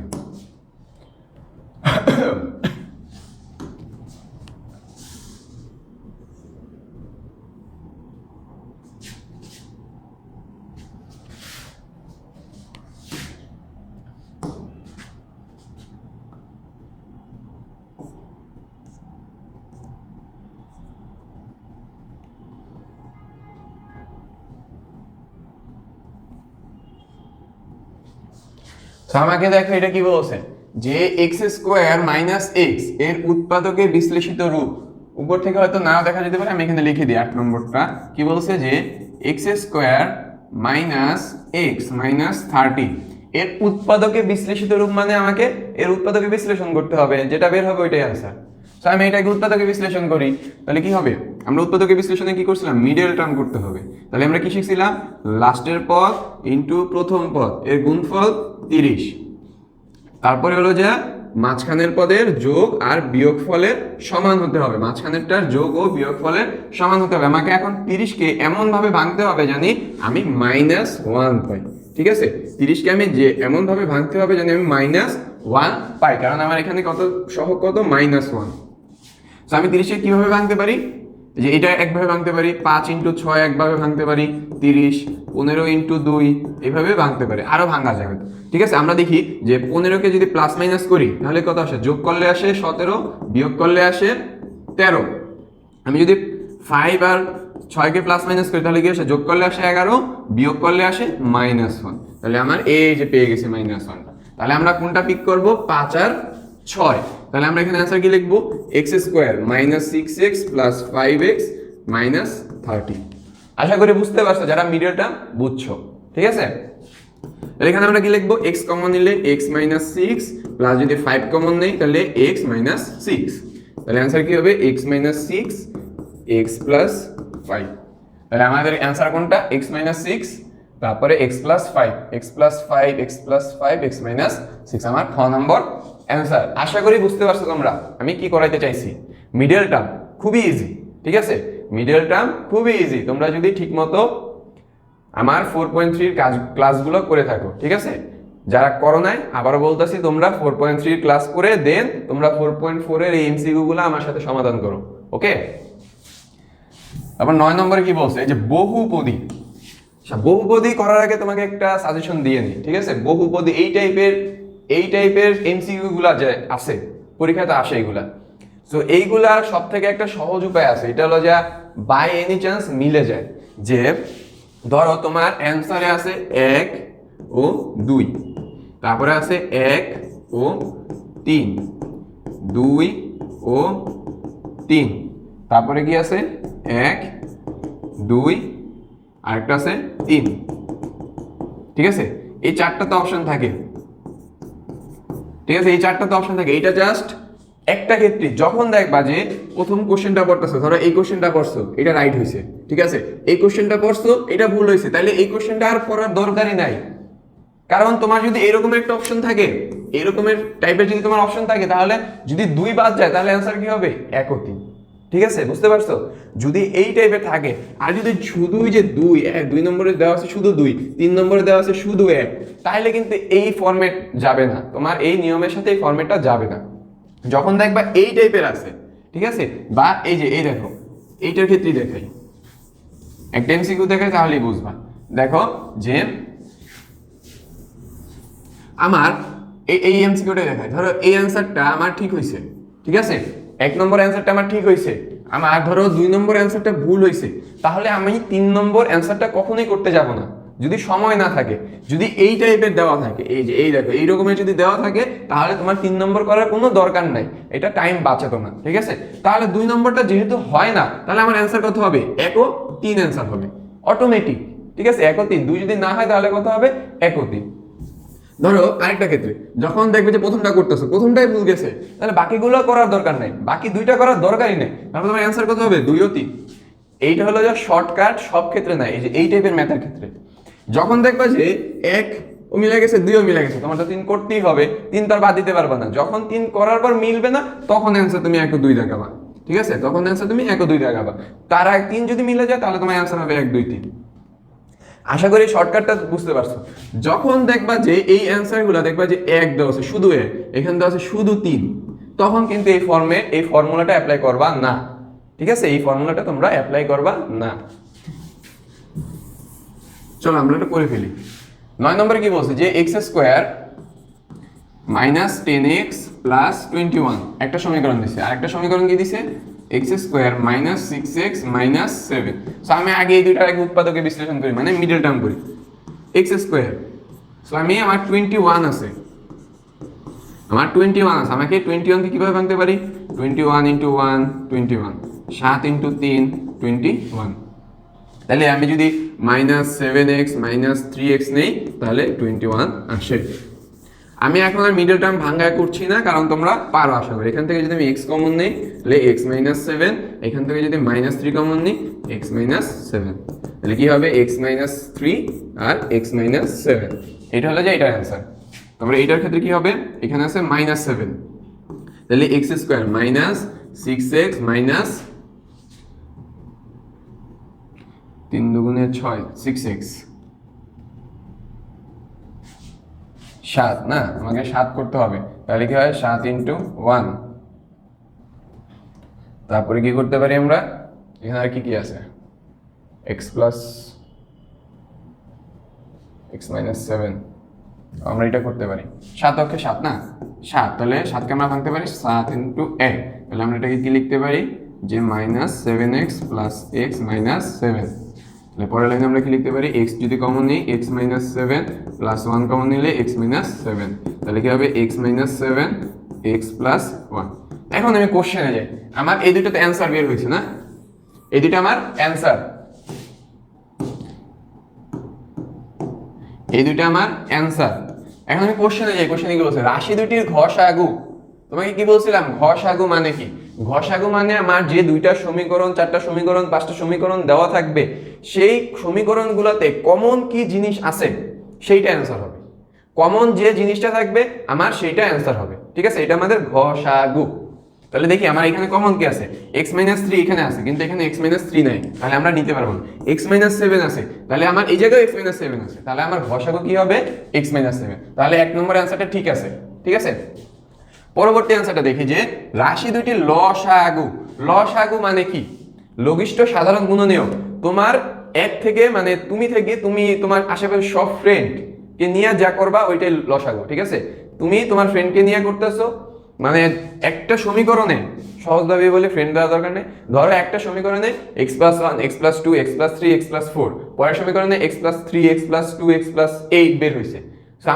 আমাকে দেখো এটা কি বলছে যে x² - x এর উৎপাদকের বিশ্লেষিত রূপ। উপর থেকে হয়তো নাও দেখা যেতে পারে, আমি এখানে লিখে দিই 8 নম্বরটা কি বলছে যে x² - x - 30 এর উৎপাদকে বিশ্লেষিত রূপ, মানে আমাকে এর উৎপাদকে বিশ্লেষণ করতে হবে, যেটা বের হবে ওইটাই आंसर। সো আমি এটাকে উৎপাদকে বিশ্লেষণ করি, তাহলে কি হবে, আমরা উৎপাদকে বিশ্লেষণে কি করছিলাম মিডল টার্ম করতে হবে। তাহলে আমরা কি শিখছিলাম লাস্টের পদ ইনটু প্রথম পদ এর গুণফল 30, তারপরে হলো যে মাঝখানের পদের যোগ আর বিয়োগফলের সমান হতে হবে, মাঝখানেরটার যোগ ও বিয়োগফলের সমান হতে হবে। আমাকে এখন 30 কে এমন ভাবে ভাঙতে হবে জানি আমি -1 পাই, ঠিক আছে? 30 কে আমি যে এমন ভাবে ভাঙতে হবে জানি আমি -1 পাই, কারণ আমার এখানে কত সহগ কত -1। সো আমি 30 কে কিভাবে ভাঙতে পারি, যে এটা একভাবে ভাঙতে পারি, 5 × 6 একভাবে ভাঙতে পারি, 30 15 × 2 এইভাবে ভাঙতে পারি, আরো ভাঙা যাবে, ঠিক আছে? আমরা দেখি যে 15 কে যদি প্লাস মাইনাস করি তাহলে কত আসে, যোগ করলে আসে 17, বিয়োগ করলে আসে 13। আমি যদি 5 আর 6 কে প্লাস মাইনাস করি তাহলে কি আসে, যোগ করলে আসে 11, বিয়োগ করলে আসে -1। তাহলে আমার এই যে পেয়ে গেছে -1। তাহলে আমরা কোনটা পিক করব, 5 আর 6। তাহলে আমরা এখানে आंसर কি লিখব, x² - 6x + 5x - 30। আশা করি বুঝতে পারছো যারা মিডল টার্ম বুঝছো, ঠিক আছে। তাহলে এখানে আমরা কি লিখবো, x কমন নিলে x মাইনাস সিক্স প্লাস যদি 5 কমন নেই তাহলে x মাইনাস সিক্স, তাহলে অ্যান্সার কি হবে x minus six x plus 5। তাহলে আমাদের অ্যান্সার কোনটা, x মাইনাস সিক্স তারপরে x plus 5 x plus 5 x plus 5 x minus six আমার খ নম্বর অ্যান্সার। আশা করি বুঝতে পারছো তোমরা আমি কি করাইতে চাইছি। মিডল টার্ম খুবই ইজি, ঠিক আছে, মিডল টার্ম খুবই ইজি। তোমরা যদি ঠিকমতো আমার 4.3 ক্লাসগুলো করে থাকো, ঠিক আছে। যারা করো নাই আবারও বলতেছি, তোমরা 4.3 ক্লাস করে দেন তোমরা 4.4 এর এই এমসিকিউ গুলো আমার সাথে সমাধান করো, ওকে। তারপর 9 নম্বরে কি বলছে, এই যে বহুপদী। বহুপদী করার আগে তোমাকে একটা সাজেশন দিয়ে নিই, ঠিক আছে। বহুপদী এই টাইপের এমসিকিউ গুলা যে আছে পরীক্ষাতে আসে এগুলা, তো এইগুলার সব থেকে একটা সহজ উপায় আছে, এটা হলো যা বাই এনি চান্স মিলে যায়। যে ধরো তোমার অ্যান্সারে আছে 1 ও 2, তারপরে আছে 1 ও 3, 2 ও 3, তারপরে কি আছে 1 2 আরেকটা আছে 3, ঠিক আছে। এই চারটা তো অপশন থাকে, ঠিক আছে, এই চারটা তো অপশন থাকে। এটা জাস্ট একটা ক্ষেত্রে যখন দেখবা যে প্রথম কোশ্চেনটা পড়তেছো, ধরো এই কোশ্চেনটা পড়ছো এটা রাইট হয়েছে, ঠিক আছে, এই কোশ্চেনটা পড়ছো এটা ভুল হয়েছে, তাহলে এই কোশ্চেনটা আর পড়ার দরকারই নাই। কারণ তোমার যদি এরকম একটা অপশন থাকে, এরকমের টাইপের যদি তোমার অপশন থাকে, তাহলে যদি 2 বাদ যায় তাহলে অ্যান্সার কি হবে 1 ও 3, ঠিক আছে, বুঝতে পারছো। যদি এই টাইপের থাকে, আর যদি শুধুই যে 2 নম্বরে দেওয়া আছে শুধু 2, 3 নম্বরে দেওয়া আছে শুধু 1, তাহলে কিন্তু এই ফরম্যাট যাবে না, তোমার এই নিয়মের সাথে এই ফরম্যাটটা যাবে না। যখন দেখবা এই টাইপের আছে, ঠিক আছে, বা এই যে এই দেখো এইটার ক্ষেত্রেই দেখাই, একটা এমসিকিউ দেখাই তাহলেই বুঝবা। দেখো যে আমার এই এমসিকিউটা দেখাই, ধরো এই অ্যান্সারটা আমার ঠিক হয়েছে, ঠিক আছে, 1 নম্বর অ্যান্সারটা আমার ঠিক হয়েছে, আমার ধরো 2 নম্বর অ্যান্সারটা ভুল হয়েছে, তাহলে আমি 3 নম্বর অ্যান্সারটা কখনোই করতে যাব না যদি সময় না থাকে। যদি এই টাইপের দেওয়া থাকে, এই যে এই দেখো এই রকমের যদি দেওয়া থাকে, তাহলে তোমার 3 নম্বর করার কোনো দরকার নাই, এটা টাইম বাঁচে তোমার, ঠিক আছে। তাহলে 2 নম্বরটা যেহেতু হয় না, তাহলে আমার অ্যান্সার কত হবে, 1 ও 3 অ্যান্সার হবে অটোমেটিক, ঠিক আছে, 1 ও 3, 2 যদি না হয় তাহলে কত হবে 1 ও 3। ধরো আরেকটা ক্ষেত্রে যখন দেখবে যে প্রথমটা করতেছো, প্রথমটাই ভুল গেছে, তাহলে বাকিগুলো করার দরকার নাই, বাকি 2টা করার দরকারই নেই, তারপর তোমার অ্যান্সার কত হবে 2 ও 3। এইটা হলো যা শর্টকাট, সব ক্ষেত্রে নাই, এই যে এই টাইপের ম্যাথের ক্ষেত্রে যখন দেখবা যে 1 ও মিলে গেছে 2 ও মিলে গেছে, তোমার তো 3 করতেই হবে, 3 তো আর বাদ দিতে পারবা না। যখন 3 করার পর মিলবে না, তখন অ্যান্সার তুমি 1 ও 2 দেখাবা, ঠিক আছে, তখন অ্যান্সার তুমি 1 ও 2 দেখাবা। তার আগে 3 যদি মিলে যায় তাহলে তোমার অ্যান্সার হবে 1 2 3। আশা করি শর্টকাটটা বুঝতে পারছো। যখন দেখবা যে এই অ্যান্সারগুলো দেখবা যে 1 দেওয়া আছে শুধু 1, এখানে দেওয়া আছে শুধু 3, তখন কিন্তু এই ফর্মুলাটা অ্যাপ্লাই করবা না, ঠিক আছে, এই ফর্মুলাটা তোমরা অ্যাপ্লাই করবা না। চলো আমরা এটা করে ফেলি। 9 নম্বরে কি বলছে যে x² মাইনাস 10x প্লাস 21 একটা সমীকরণ দিছে, আর একটা সমীকরণ কি দিছে x² minus 6x minus 7। So আমি আগে এই দুইটার আগে উৎপাদকে বিশ্লেষণ করি, মানে মিডল টার্ম করি। x², সো আমার 21 আছে, আমাকে 21 কে কিভাবে ভাঙতে পারি, 21 ইন্টু 1 21, 7 ইন্টু 3 21। তাহলে আমি যদি মাইনাস 7x মাইনাস 3x নেই তাহলে 21 আসে। আমি এখন আর মিডল টার্ম ভাঙা করছি না, কারণ তোমরা পারো আশা করি। এখান থেকে যদি আমি x কমন নেই তাহলে x মাইনাস 7, এখান থেকে যদি মাইনাস 3 কমন নিই x মাইনাস 7, তাহলে কি হবে x মাইনাস 3 আর x মাইনাস 7। এটা হলো যে এটার অ্যান্সার। তারপরে এটার ক্ষেত্রে কি হবে, এখানে আছে মাইনাস 7, তাহলে x² মাইনাস 6x মাইনাস 3 দুগুণে 6 6x 7 না, আমাকে 7 করতে হবে, তাহলে কি হয় 7 ইন্টু 1। তারপরে কি করতে পারি আমরা, এখানে আর কি আছে x প্লাস x মাইনাস 7, আমরা এটা করতে পারি 7 অক্ষে 7 না 7, তাহলে 7কে আমরা ভাঙতে পারি 7 ইন্টু 1, তাহলে আমরা এটাকে কি লিখতে পারি যে minus 7x plus x minus 7। তাহলে পরের লাইনে আমরা কি লিখতে পারি, x যদি কমন নিই x মাইনাস 7 প্লাস 1 কমন নিলে x মাইনাস 7, তাহলে কি হবে x মাইনাস 7 x প্লাস 1। এখন আমি কোশ্চেনে যাই, আমার এই দুটোতে অ্যান্সার বের হয়েছে না, এই দুটো আমার অ্যান্সার, এই দুইটা আমার অ্যান্সার। এখন আমি কোশ্চেনে যাই, কোশ্চেনে কি বলছে, রাশি দুইটির ঘষাগু। তোমাকে কি বলছিলাম, ঘষাগু মানে কি? ঘষাগু মানে আমার যে দুইটা সমীকরণ, চারটা সমীকরণ, পাঁচটা সমীকরণ দেওয়া থাকবে, সেই সমীকরণগুলোতে কমন কি জিনিস আছে সেইটা অ্যান্সার হবে। কমন যে জিনিসটা থাকবে আমার সেইটা অ্যান্সার হবে, ঠিক আছে? এটা আমাদের ঘষাগু। তাহলে দেখি আমার এখানে কমন কি আছে, x-3 এখানে আছে, কিন্তু এখানে x-3 নাই, তাহলে আমরা নিতে পারবো না। x-7 আছে, তাহলে আমার এই জায়গায় x-7 আছে, তাহলে আমার ঘষাগু কি হবে, x-7। তাহলে এক নম্বর অ্যান্সারটা ঠিক আছে, ঠিক আছে। পরবর্তী অ্যান্সারটা দেখি যে রাশি দুইটির লসাগু। লসাগু মানে কি, লঘিষ্ঠ সাধারণ গুণনীয়ক। তোমার এক থেকে মানে তুমি তোমার আশেপাশে সব ফ্রেন্ড কে নিয়ে যা করবা ওইটাই লসাগু, ঠিক আছে? তুমি তোমার ফ্রেন্ডকে নিয়ে করতেছো, মানে একটা সমীকরণে, সহজভাবে বলে ফ্রেন্ড দেওয়া দরকার নেই, ধরো একটা সমীকরণে x+1 x+2 x+3 x+4, পরের সমীকরণে x+3 x+2 x+8 বের হয়েছে।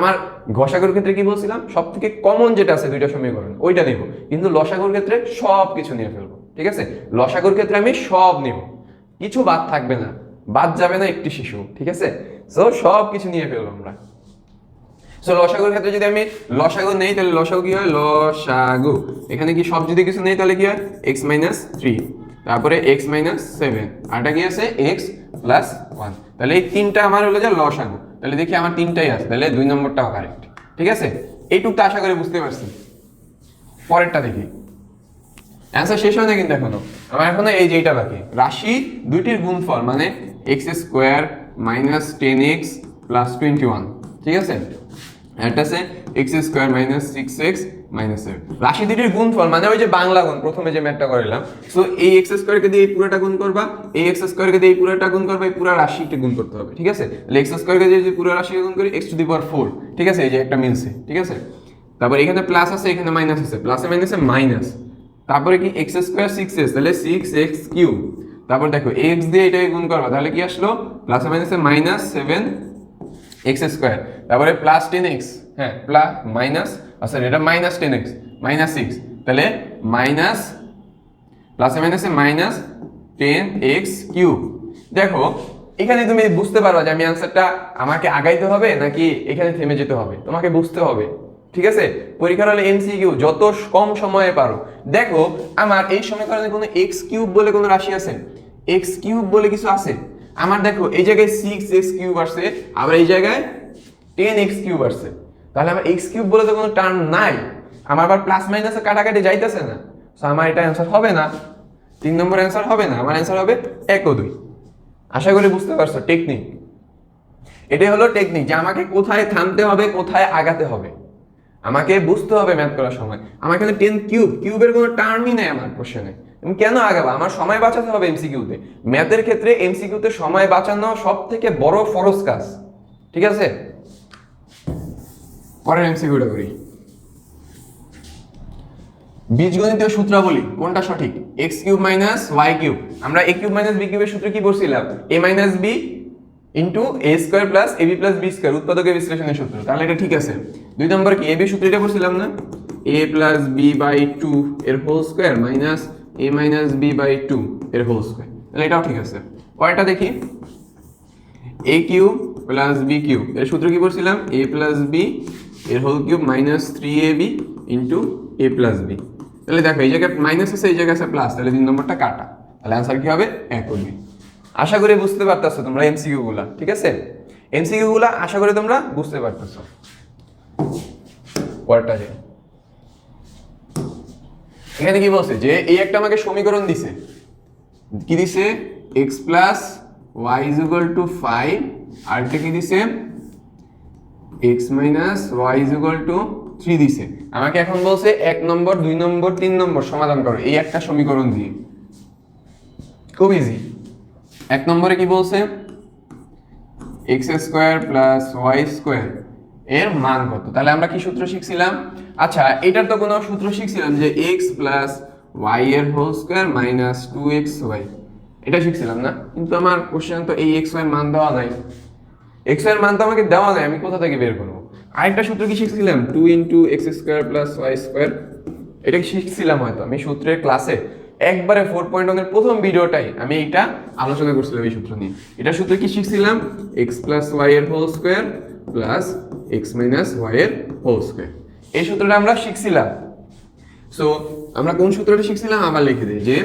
আমার ঘষাগুর ক্ষেত্রে কি বলছিলাম, সব থেকে কমন যেটা আছে দুইটা সমীকরণ ওইটা নেব, কিন্তু লসাগুর ক্ষেত্রে সব কিছু নিয়ে ফেলবো, ঠিক আছে? লসাগুর ক্ষেত্রে আমি সব নেব, কিছু বাদ থাকবে না, বাদ যাবে না একটি শিশু, ঠিক আছে? সো সব কিছু নিয়ে ফেলবো আমরা। সো লসাগুর ক্ষেত্রে যদি আমি লসাগু নেই, তাহলে লসাগু কি হয়, লসাগু। এখানে কি সব যদি কিছু নেই তাহলে কি হয়, x-3, তারপরে x-7, আরটা কি আছে x+1। তাহলে এই তিনটা আমার হলো যে লসাগু। তাহলে দেখি আমার তিনটাই আছে, তাহলে 2 নম্বরটাও কারেক্ট, ঠিক আছে? এইটুকু তো আশা করি বুঝতে পারছি। পরেরটা দেখি, অ্যান্সার শেষ হয় না কিন্তু এখনো, আমার এখনো এই যে এইটা বাকি, রাশি দুইটির গুণফল মানে x² - 10x + 21, ঠিক আছে? এটা আছে x² - 6x - 7। রাশি দুটির গুণফল মানে ওই যে বাংলা গুণ, প্রথমে যে ম্যাথটা করিলাম। সো এই x² কে দিয়ে এই পুরোটা গুণ করবা, এই x² কে দিয়ে এই পুরোটা গুণ করবা, এই পুরো রাশিটা গুণ করতে হবে, ঠিক আছে? তাহলে x² কে দিয়ে যে পুরো রাশিকে গুণ করি x⁴, ঠিক আছে? এই যে একটা মিলছে, ঠিক আছে? তারপর এখানে প্লাস আছে, এখানে মাইনাস আছে, প্লাসে মাইনাসে মাইনাস। তারপরে কি x² 6s, তাহলে 6x³। তারপর দেখো x দিয়ে এটাকে গুণ করবা, তাহলে কি আসলো, প্লাসে মাইনাসে -7x²। তারপরে প্লাস 10x, হ্যাঁ প্লাস মাইনাস, সরি এটা -10x -6, তাহলে মাইনাস প্লাসে মাইনাসে -10x³। দেখো এখানে তুমি বুঝতে পারবা যে আমি অ্যান্সারটা আমাকে আগাইতে হবে নাকি এখানে থেমে যেতে হবে, তোমাকে বুঝতে হবে, ঠিক আছে? পরীক্ষার হলে MCQ যত কম সময়ে পারো। দেখো আমার এই সমীকরণে কোনো x³ বলে কোনো রাশি আছে, x³ বলে কিছু আছে? আমার দেখো এই জায়গায় 6x³ আসছে, আবার এই জায়গায় 10x³ আসছে, তাহলে আমার x³ বলে তো কোনো টার্ম নাই, আমার আবার প্লাস মাইনাসে কাটাকাটি যাইতেছে না, সো আমার এটা অ্যান্সার হবে না, 3 নম্বর অ্যান্সার হবে না, আমার অ্যান্সার হবে 1 ও 2। আশা করি বুঝতে পারছো টেকনিক। এটাই হলো টেকনিক, যে আমাকে কোথায় থামতে হবে, কোথায় আগাতে হবে, আমাকে বুঝতে হবে ম্যাথ করার সময়। আমার এখানে 10³ কিউবের কোনো টার্মই নেই আমার কোশ্চেনে, আমি কেন আগাবো? আমার সময় বাঁচাতে হবে MCQতে। ম্যাথের ক্ষেত্রে MCQতে সময় বাঁচানো সব থেকে বড় ফরজ কাজ, ঠিক আছে? পরের MCQটা করি, বীজগণিতীয় সূত্রাবলী কোনটা সঠিক, x³ - y³। আমরা a³ - b³ এর সূত্র কি পড়ছিলাম, a - b into a² + ab + b², উৎপাদকের বিশ্লেষণের সূত্র, তাহলে এটা ঠিক আছে। 2 নম্বর কি, ab সূত্র এটা পড়ছিলাম না, a + b/2 এর whole square minus a - b/2 এর হোল স্কয়ার, তাহলে এটাও ঠিক আছে। পরেরটা দেখি, a³ + b³ এর সূত্র কি পড়ছিলাম, a + b এর whole cube -3ab into a + b। তাহলে দেখো এই জায়গায় মাইনাস আছে, এই জায়গায় আছে প্লাস, তাহলে 3 নম্বরটা কাটা, তাহলে অ্যান্সার কি হবে, 1 ও 2। আশা করি বুঝতে পারতেছো তোমরা MCQ গুলা, ঠিক আছে? MCQ গুলা আশা করি তোমরা বুঝতে পারতেছো। পরেরটা যে এখানে কি বলছে, যে এই একটা আমাকে সমীকরণ দিছে, কি দিছে, x + y = 5, আর একটা কি দিছে, x - y = 3 দিছে। আমাকে এখন বলছে 1 নম্বর 2 নম্বর 3 নম্বর সমাধান করো এই একটা সমীকরণ দিয়ে, খুব ইজি। 1 নম্বরে কি বলছে, x² + y² এর মান কত? তাহলে আমরা কি সূত্র শিখছিলাম, আচ্ছা এটার তো কোনো সূত্র শিখছিলাম যে x + y এর হোল স্কয়ার মাইনাস 2xy, এটা শিখছিলাম না? কিন্তু আমার কোশ্চেন তো এই x y এর মান দেওয়া নাই, x y এর মান তো আমাকে দেওয়া নাই, আমি কোথা থেকে বের করব? আরেকটা সূত্র কি শিখছিলাম, 2 × x² + y², এটা শিখছিলাম হয়তো আমি সূত্রের ক্লাসে একবারে 4.1 এর প্রথম ভিডিওটাই আমি এটা আলোচনা করছিলাম এই সূত্র নিয়ে। এটা সূত্র কি শিখছিলাম, x + y এর whole square plus x minus y এর হোল স্কোয়ার। এই সূত্রটা আমরা শিখছিলাম। সো আমরা কোন সূত্রটা শিখছিলাম আবার লিখে দিই যে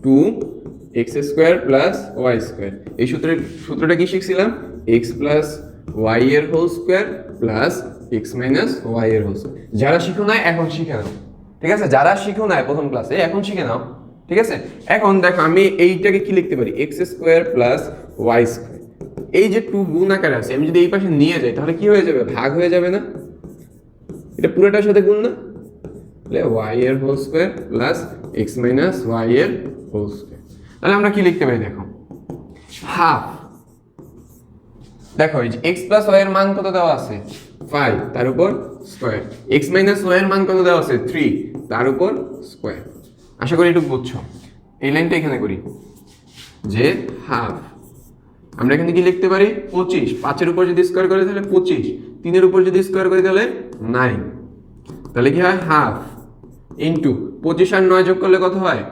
2x square plus y square. এই সূত্রটা কি শিখছিলাম? এক্স প্লাস ওয়াই এর whole square plus x minus y এর হোল স্কোয়ার। যারা শিখো নাই এখন শিখে নাও, ঠিক আছে? যারা শিখো নাই প্রথম ক্লাসে এখন শিখে নাও, ঠিক আছে? এখন দেখো আমি এইটাকে কি লিখতে পারি? X square plus y square. এই যে 2 গুণ আকারে আছে, আমি যদি এই পাশে নিয়ে যাই তাহলে কি হয়ে যাবে? ভাগ হয়ে যাবে না? এটা পুরোটার সাথে গুণ না? তাহলে ওয়াই এর whole square plus x minus y এর হোল স্কোয়ার। তাহলে আমরা কি লিখতে পারি? দেখো হাফ। দেখো এই যে এক্স প্লাস ওয়াই এর মান কত দেওয়া আছে? 5, তার উপর স্কোয়ার। এক্স মাইনাস ওয়াই এর মান কত দেওয়া আছে? 3, তার উপর স্কোয়ার। আশা করি একটু বুঝছো। এই লাইনটা এখানে করি যে হাফ। আমরা এখানে কি লিখতে পারি? 25। 5 এর উপর যদি স্কোয়ার করি তাহলে 25, 3 এর উপর যদি স্কোয়ার করি তাহলে 9। তাহলে কি হয়? হাফ ইন্টু 25 আর 9 যোগ করলে কত হয়?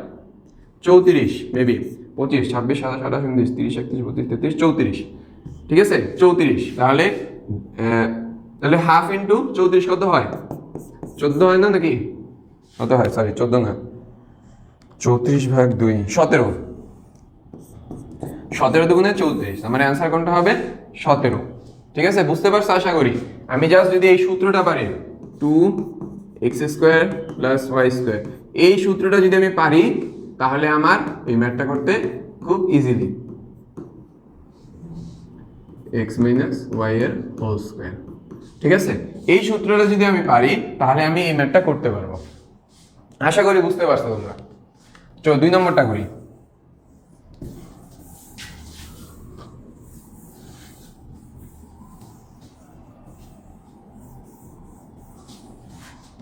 34 মেবি। 25, 26, 27, 28, 29, 30, 31, 32, 33, 34, ঠিক আছে? 34। তাহলে হাফ ইন্টু 34 কত হয়? 14 হয় না নাকি? কত হয়? সরি 14 না, 34 ভাগ 2 17। 17 দুগুণে 34, আমার অ্যান্সার কোনটা হবে? 17। ঠিক আছে, বুঝতে পারছো আশা করি। আমি জাস্ট যদি এই সূত্রটা পারি 2x square plus y square, এই সূত্রটা যদি আমি পারি তাহলে আমার এই ম্যাথটা করতে খুব ইজিলি। x মাইনাস ওয়াই এর হোল স্কোয়ার, ঠিক আছে? এই সূত্রটা যদি আমি পারি তাহলে আমি এই ম্যাথটা করতে পারবো। আশা করি বুঝতে পারছো তোমরা। চলো 2 নম্বরটা করি।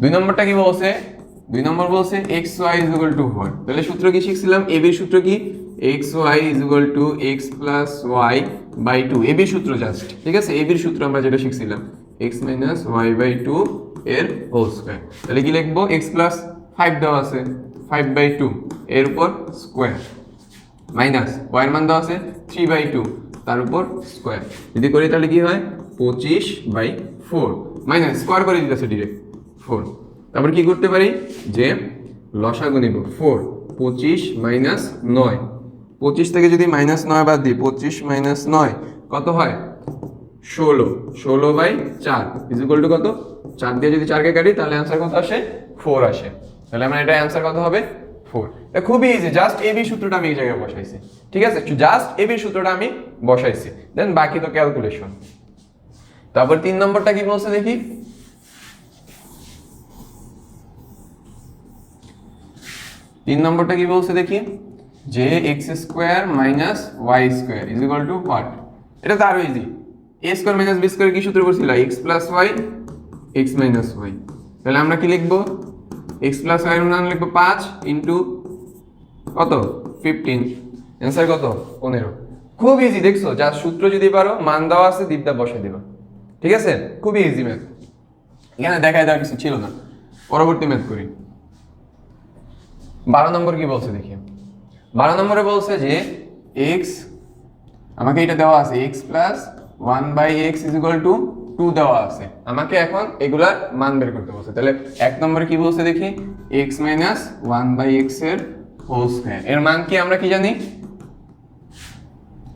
দুই নম্বরটা কি বলছে? 2 নম্বর বলছে xy is equal to what? তাহলে সূত্র কি শিখছিলাম? ab এর সূত্র কি? xy is equal to x plus y by 2, ab এর সূত্র জাস্ট, ঠিক আছে? ab এর সূত্র আমরা যেটা শিখছিলাম x minus y by 2 এর হোল স্কয়ার। তাহলে কি লিখবো? x plus 5 দেওয়া আছে, 5 by 2 এর উপর স্কয়ার, মাইনাস y এর মান দেওয়া আছে 3 by 2 তার উপর স্কয়ার। যদি করি তাহলে কি হয়? 25 by 4 মাইনাস স্কয়ার করে দিতেছে ডিরেক্ট 4। তারপর কি করতে পারি? যে লসাগু নিব 4, 25 মাইনাস 9। 25 থেকে যদি মাইনাস 9 বাদ দিই, 25 মাইনাস 9 কত হয়? 16। 16 বাই 4 ইজ ইকুয়াল টু কত? 4 দিয়ে যদি 4 কে কাটি তাহলে অ্যান্সার কত আসে? 4 আসে। তাহলে আমার এটা অ্যান্সার কত হবে? 4। এটা খুবই ইজি, জাস্ট এবি সূত্রটা আমি এই জায়গায় বসাইছি, ঠিক আছে? জাস্ট এবি সূত্রটা আমি বসাইছি, দেন বাকি তো ক্যালকুলেশন। তারপর 3 নম্বরটা কি বলছে দেখি। 3 নম্বরটা কি বলছে দেখি, যে x square minus y square is equal to what? এটা তো আরো easy. A square minus b square কি সূত্র করছিল? X plus y x minus y. তাহলে আমরা কি লিখবো? এক্স প্লাস ওয়াই এর মান লিখবো 5 ইন্টু কত? 15। অ্যান্সার কত? 15। খুব ইজি, দেখছো? যা সূত্র যদি পারো, মান দেওয়া আছে, দীপদা বসে দিবা, ঠিক আছে? খুবই ইজি ম্যাথ, এখানে দেখায় দেওয়ার কিছু ছিল না। পরবর্তী ম্যাথ করি। 12 নম্বর কি বলছে দেখি। 12 নম্বরে বলছে যে x, আমাকে এটা দেওয়া আছে x plus 1 by x is equal to 2 দেওয়া আছে। আমাকে এখন এগুলার মান বের করতে বলছে। তাহলে 1 নম্বরে কি বলছে দেখি, x মাইনাস 1 বাই এক্স এর হোল স্কয়ার। এর মান কি আমরা কি জানি?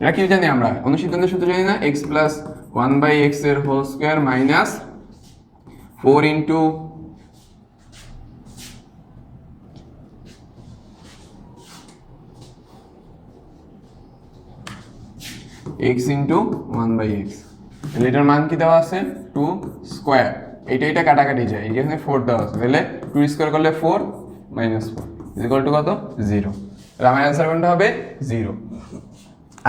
এটা কি জানি আমরা? অনুসিদ্ধান্তের সূত্র জানি না? x প্লাস 1 বাই এক্স এর whole square minus 4 into x into 1 by x. তাহলে এটার মান কি দেওয়া আছে? 2 স্কোয়ার। এটা কাটাকাটি যায়, এই যেখানে 4 দেওয়া আছে, তাহলে 2 স্কোয়ার করলে 4 মাইনাস 4 ইজ ইকুয়াল টু কত? 0। তাহলে আমার অ্যান্সার কোনটা হবে? 0।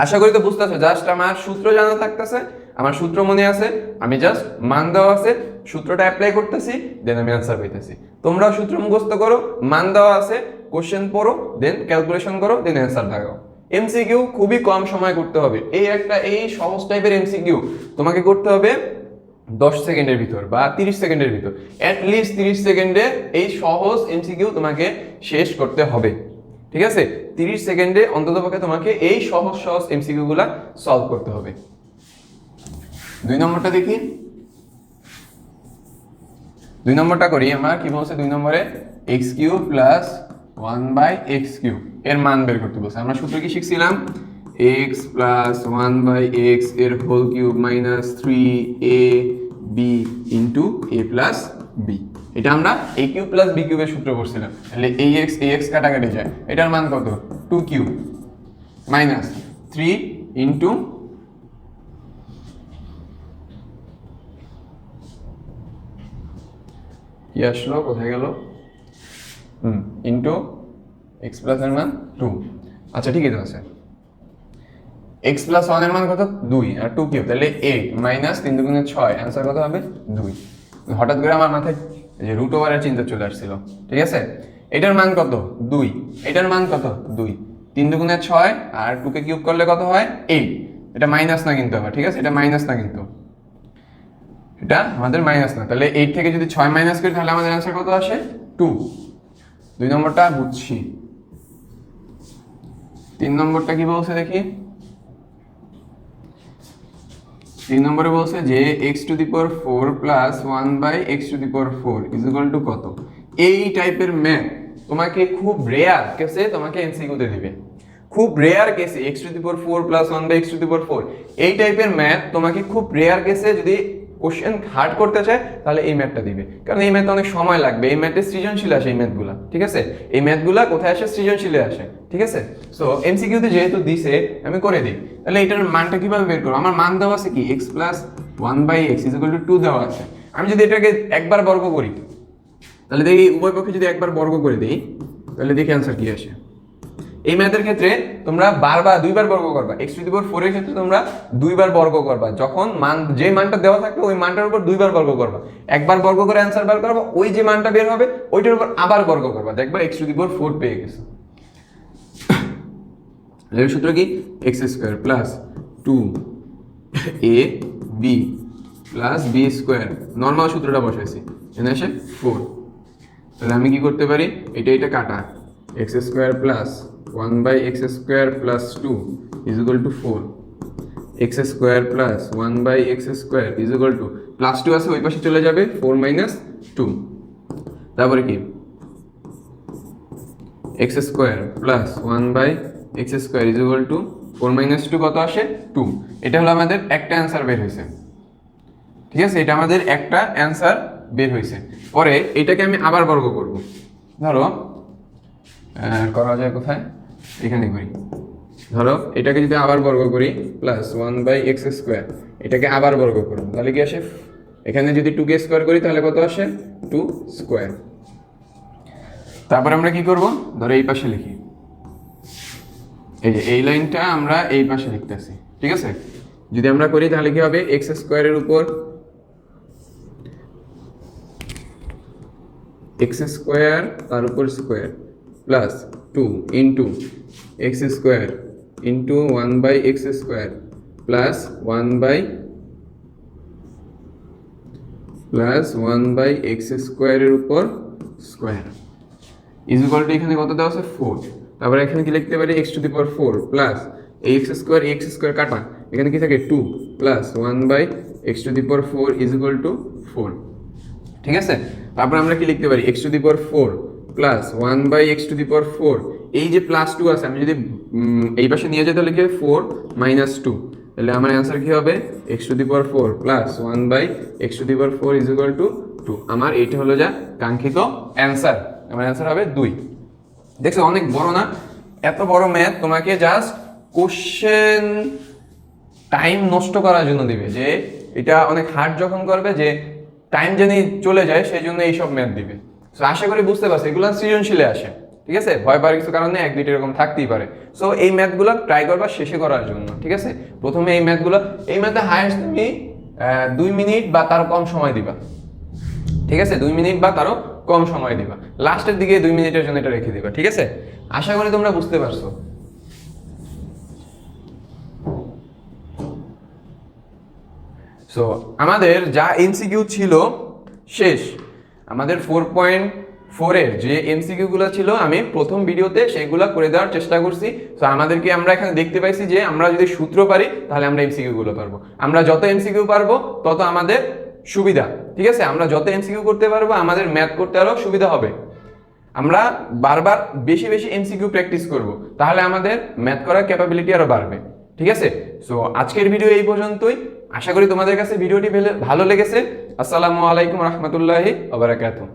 আশা করি তো বুঝতেছো। জাস্ট আমার সূত্র জানা থাকতেছে, আমার সূত্র মনে আছে, আমি জাস্ট মান দেওয়া আছে, সূত্রটা অ্যাপ্লাই করতেছি, দেন আমি অ্যান্সার পাইতেছি। তোমরাও সূত্র মুখস্থ করো, মান দেওয়া আছে, কোশ্চেন পড়ো, দেন ক্যালকুলেশন করো, দেন অ্যান্সার লাগাও। এমসিকিউ খুবই কম সময় করতে হবে। এই সহজ টাইপের এমসিকিউ তোমাকে করতে হবে 10 সেকেন্ডের ভিতর বা 30 সেকেন্ডের ভিতর। অ্যাটলিস্ট 30 সেকেন্ডে এই সহজ এমসিকিউ তোমাকে শেষ করতে হবে, ঠিক আছে? 30 সেকেন্ডে অন্ততপক্ষে তোমাকে এই সহজ এমসিকিউ গুলা সলভ করতে হবে। 2 নম্বরটা দেখি। 2 নম্বরটা করি আমরা, কি বলছে 2 নম্বরে এক্স কিউব প্লাস 1/x³ এর মান বের করতে বলছে। আমরা সূত্র কি শিখছিলাম, x প্লাস 1/x এর whole cube minus 3ab into a plus b। এটা আমরা a কিউব প্লাস b কিউবের সূত্র পড়ছিলাম। তাহলে ax কাটাকাটি যায়, এটার মান কত 2 কিউব মাইনাস 3 ইন্টু কি আসলো, কোথায় গেল, ইন্টু এক্স প্লাস এর মান 2। আচ্ছা ঠিক আছে, x প্লাস 1 এর মান কত 2 আর 2 কিউব, তাহলে 8 মাইনাস 3 দুগুণে 6, অ্যান্সার কত হবে 2। হঠাৎ করে আমার মাথায় যে রুট ওভারের চিন্তা চলে আসছিল, ঠিক আছে। এটার মান কত 2, এটার মান কত 2, 3 দুগুণে 6 আর 2 কে কিউব করলে কত হয় 8। এটা মাইনাস না কিন্তু আবার, ঠিক আছে, এটা মাইনাস না কিন্তু, এটা আমাদের মাইনাস না। তাহলে 8 থেকে যদি 6 মাইনাস করি তাহলে আমাদের অ্যান্সার কত আসে 2। 2 নম্বরটা বুঝছি। 3 নম্বরটা কি বলছে দেখি। 3 নম্বরে বলছে যে x⁴ plus 1/x⁴ is equal two কত। এই টাইপের ম্যাথ তোমাকে খুব রেয়ার কেসে তোমাকে এমসিকিউতে দিবে, খুব রেয়ার কেসে x⁴ প্লাস 1/x⁴ এই টাইপের ম্যাথ তোমাকে খুব রেয়ার কেসে যদি কোশ্চেন হার্ড করতে চায় তাহলে এই ম্যাথটা দিবে, কারণ এই ম্যাথে অনেক সময় লাগবে। এই ম্যাথে সৃজনশীল আসে এই ম্যাথগুলা, ঠিক আছে, এই ম্যাথগুলা কোথায় আসে সৃজনশীলে আসে, ঠিক আছে। সো এমসিকিউতে যেহেতু দিছে আমি করে দিই। তাহলে এটার মানটা কিভাবে বের করব, আমার মান দেওয়া আছে কি x plus 1/x is equal to 2 দেওয়া আছে। আমি যদি এটাকে একবার বর্গ করি তাহলে দেখি উভয় পক্ষে যদি একবার বর্গ করে দিই তাহলে দেখি অ্যান্সার কি আসে। এই ম্যাথের ক্ষেত্রে তোমরা বারবার 2 বার বর্গ করবা, x⁴ এর ক্ষেত্রে তোমরা 2 বার বর্গ করবা। যখন মান যে মানটা দেওয়া থাকবে ওই মানটার উপর 2 বার বর্গ করবা, একবার বর্গ করে অ্যান্সার বের করবা, ওই যে মানটা বের হবে ওইটার উপর আবার বর্গ করবা, দেখবা x⁴ পেয়ে গেছো। এর সূত্র কি x² plus 2ab plus b², normal সূত্রটা বসাইছি, এখানে আসে 4। তাহলে আমি কি করতে পারি, এটা কাটা, x² plus 1/x² plus 2 is equal two 4, x² plus 1/x² is equal two plus 2 আছে ওই পাশে চলে যাবে 4 মাইনাস 2। তারপরে কি x² plus 1/x² is equal two 4 minus 2 কত আসে 2। এটা হলো আমাদের একটা অ্যান্সার বের হয়েছে, ঠিক আছে, এটা আমাদের একটা অ্যান্সার বের হয়েছে। পরে এটাকে আমি আবার বর্গ করব, ধরো করা যায় কোথায়, এখানে করি। ধরো এটাকে যদি আবার বর্গ করি প্লাস 1/x², এটাকে আবার বর্গ করব তাহলে কি আসে, এখানে যদি 2 স্কোয়ার করি তাহলে কত আসে 2 স্কোয়ার। তারপর আমরা কি করব, ধরো এই পাশে লিখি, এই যে এই লাইনটা আমরা এই পাশে লিখতেছি, ঠিক আছে। যদি আমরা করি তাহলে কি হবে, x² এর উপর x² তার উপর square plus 2 into x² into 1/x² plus 1/x² এর উপর স্কোয়ার ইজ ইকুয়াল টু এখানে কত দেওয়া আছে 4। তারপরে এখানে কি লিখতে পারি x⁴ প্লাস x² কাটা, এখানে কি থাকে 2 plus 1/x⁴ is equal two 4, ঠিক আছে। তারপর আমরা কি লিখতে পারি x⁴ প্লাস 1/x⁴, এই যে প্লাস 2 আছে আমি যদি এই পাশে নিয়ে যাই তাহলে কি হবে 4 মাইনাস 2, তাহলে আমার অ্যান্সার কি হবে x⁴ plus 1/x⁴ is equal to 2। আমার এইটা হলো যা কাঙ্ক্ষিত অ্যান্সার, আমার অ্যান্সার হবে 2। দেখছো অনেক বড় না, এত বড় ম্যাথ তোমাকে জাস্ট কোশ্চেন টাইম নষ্ট করার জন্য দিবে, যে এটা অনেক হার্ড যখন করবে যে টাইম জানি চলে যায় সেই জন্য এইসব ম্যাথ দিবে। সো আশা করি বুঝতে পারছো, এগুলো সৃজনশীলে আসে, ঠিক আছে, ভয় পাওয়ার কিছু কারণে 1-2 এরকম থাকতেই পারে। সো এই ম্যাথগুলো ট্রাই করবা শেষে করার জন্য, ঠিক আছে। প্রথমে এই ম্যাথে হাইয়েস্ট তুমি 2 মিনিট বা তারও কম সময় দিবা, ঠিক আছে, 2 মিনিট বা তারও কম সময় দিবা, লাস্টের দিকে 2 মিনিটের জন্য এটা রেখে দিবা, ঠিক আছে। আশা করি তোমরা বুঝতে পারছো। সো আমাদের যা এমসিকিউ ছিল শেষ, আমাদের 4.4 এর যে এমসিকিউ গুলো ছিল আমি প্রথম ভিডিওতে সেগুলো করে দেওয়ার চেষ্টা করছি। সো আমাদেরকে আমরা এখানে দেখতে পাইছি যে আমরা যদি সূত্র পারি তাহলে আমরা এমসিকিউ গুলো পারবো, আমরা যত এমসিকিউ পারবো তত আমাদের সুবিধা, ঠিক আছে? আমরা যত এমসিকিউ করতে পারবো আমাদের ম্যাথ করতে আরো সুবিধা হবে। আমরা বারবার বেশি বেশি এমসিকিউ প্র্যাকটিস করব, তাহলে আমাদের ম্যাথ করার ক্যাপাবিলিটি আরো বাড়বে, ঠিক আছে? সো আজকের ভিডিও এই পর্যন্তই। আশা করি তোমাদের কাছে ভিডিওটি ভালো লেগেছে। আসসালামু আলাইকুম রহমতুল্লাহি ওয়া বারাকাতুহু।